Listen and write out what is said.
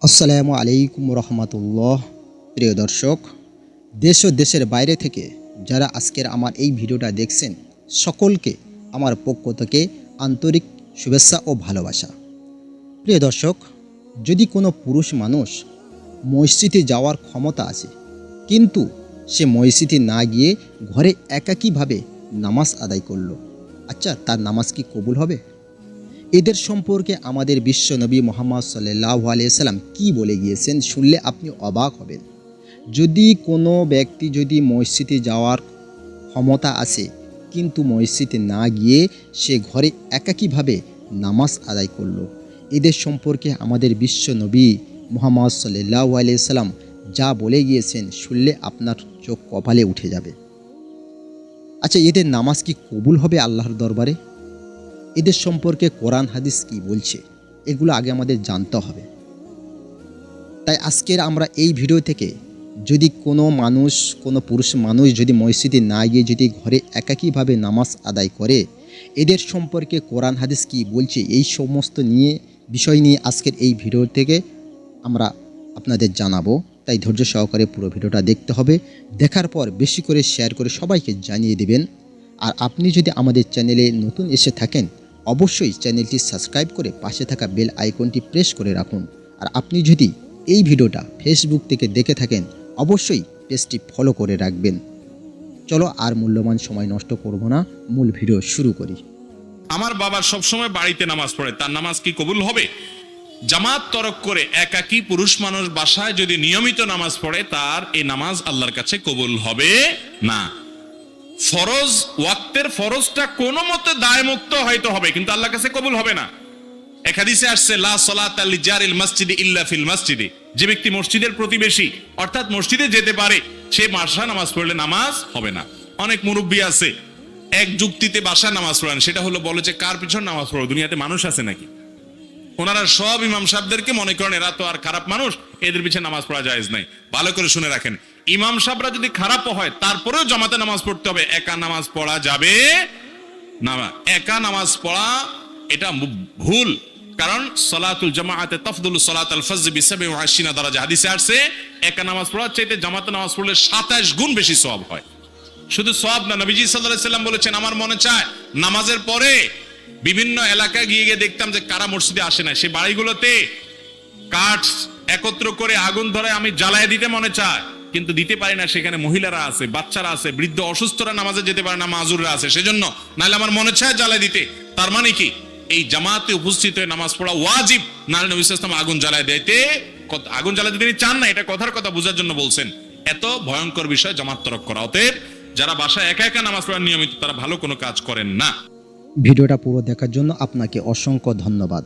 আসসালামু আলাইকুম রহমতুল্লাহ। প্রিয় দর্শক, দেশ ও দেশের বাইরে থেকে যারা আজকের আমার এই ভিডিওটা দেখছেন, সকলকে আমার পক্ষ থেকে আন্তরিক শুভেচ্ছা ও ভালোবাসা। প্রিয় দর্শক, যদি কোনো পুরুষ মানুষ মসজিদে যাওয়ার ক্ষমতা আছে, কিন্তু সে মসজিদে না গিয়ে ঘরে একাকীভাবে নামাজ আদায় করলো, আচ্ছা, তার নামাজ কি কবুল হবে? এদের সম্পর্কে আমাদের বিশ্বনবী মুহাম্মদ সাল্লাল্লাহু আলাইহি সাল্লাম কী বলে গিয়েছেন, শুনলে আপনি অবাক হবেন। যদি কোনো ব্যক্তি যদি মসজিদে যাওয়ার ক্ষমতা আছে, কিন্তু মসজিদে না গিয়ে সে ঘরে একাকীভাবে নামাজ আদায় করলো, এদের সম্পর্কে আমাদের বিশ্বনবী মুহাম্মদ সাল্লাল্লাহু আলাইহি সাল্লাম যা বলে গিয়েছেন, শুনলে আপনার চোখ কপালে উঠে যাবে। আচ্ছা, এদের নামাজ কি কবুল হবে আল্লাহর দরবারে? এদের সম্পর্কে কোরআন হাদিস কি বলছে, এগুলো আগে আমাদের জানতে হবে। তাই আজকের আমরা এই ভিডিও থেকে, যদি কোনো পুরুষ মানুষ যদি মসজিদে না গিয়ে যদি ঘরে একাকীভাবে নামাজ আদায় করে, এদের সম্পর্কে কোরআন হাদিস কি বলছে, এই সমস্ত বিষয় নিয়ে আজকের এই ভিডিও থেকে আমরা আপনাদের জানাবো। তাই ধৈর্য সহকারে পুরো ভিডিওটা দেখতে হবে। দেখার পর বেশি করে শেয়ার করে সবাইকে জানিয়ে দেবেন। আর আপনি যদি আমাদের চ্যানেলে নতুন এসে থাকেন, অবশ্যই চ্যানেলটি সাবস্ক্রাইব করে পাশে থাকা বেল আইকনটি প্রেস করে রাখুন। আর আপনি যদি এই ভিডিওটা ফেসবুক থেকে দেখে থাকেন, অবশ্যই পেজটি ফলো করে রাখবেন। চলো আর মূল্যবান সময় নষ্ট করব না, মূল ভিডিও শুরু করি। আমার বাবা সবসময় বাড়িতে নামাজ পড়ে, তার নামাজ কি কবুল হবে? জামাত তরক করে একাকী পুরুষ মানুষ বাসায় যদি নিয়মিত নামাজ পড়ে, তার এই নামাজ আল্লাহর কাছে কবুল হবে না। ফরজ, ওয়াক্তের ফরজটা কোনো মতে দায়মুক্ত হয়তো হবে, কিন্তু আল্লাহর কাছে কবুল হবে না। এক হাদিসে আসছে, লা সালাতা লিজারিল মসজিদি ইল্লা ফিল মসজিদি। যে ব্যক্তি মসজিদের প্রতিবেশী, অর্থাৎ মসজিদে যেতে পারে, সে বাসায় নামাজ পড়লে নামাজ হবে না। অনেক মুরব্বী আছে এক যুক্তিতে বাসায় নামাজ পড়েন, সেটা হলো বলে যে কার পিছন নামাজ পড়ো, দুনিয়াতে মানুষ আছে নাকি? ওনারা সব ইমাম সাহেবদেরকে মনে করেন এরা তো আর খারাপ মানুষ, এদের পিছনে নামাজ পড়া জায়েজ নাই। ভালো করে শুনে রাখেন, ইমাম সাহেবরা যদি খারাপও হয়, তারপরেও জামাতে নামাজ পড়তে হবে, একা নামাজ পড়া যাবে না। একা নামাজ পড়া এটা ভুল, কারণ সালাতুল জামাআতে তাফদুলু সালাতাল ফজর বি87 দারাজা। হাদিসে আসছে, একা নামাজ পড়ার চাইতে জামাতে নামাজ পড়লে 27 গুণ বেশি সওয়াব হয়। শুধু সওয়াব না, নবীজি সাল্লাল্লাহু আলাইহি সাল্লাম বলেছেন, আমার মনে চায় নামাজের পরে বিভিন্ন এলাকায় গিয়ে দেখতাম যে কারা মসজিদে আসে না, সে বাড়িগুলোতে কাঠ একত্র করে আগুন ধরে আমি জ্বালায় দিতে মনে চায়, কিন্তু দিতে পারি না। সেখানে মহিলারা আছে, বাচ্চারা আছে, বৃদ্ধ অসুস্থরা নামাজে যেতে পারে না, মাজুররা আছে, সেজন্য নাহলে আমার মনে চায় জ্বালায় দিতে। তার মানে কি, এই জামাতে উপস্থিত হয়ে নামাজ পড়া ওয়াজিব, নাহলে নবী সাল্লাল্লাহু আলাইহি ওয়াসাল্লাম আগুন জ্বালায় দিতে তিনি চান না, এটা কথার কথা বোঝার জন্য বলছেন। এত ভয়ঙ্কর বিষয় জামাত তরক করা। অতএব যারা বাসায় একা একা নামাজ পড়ার নিয়মিত, তারা ভালো কোনো কাজ করেন না। ভিডিওটা পুরো দেখার জন্য আপনাকে অসংখ্য ধন্যবাদ।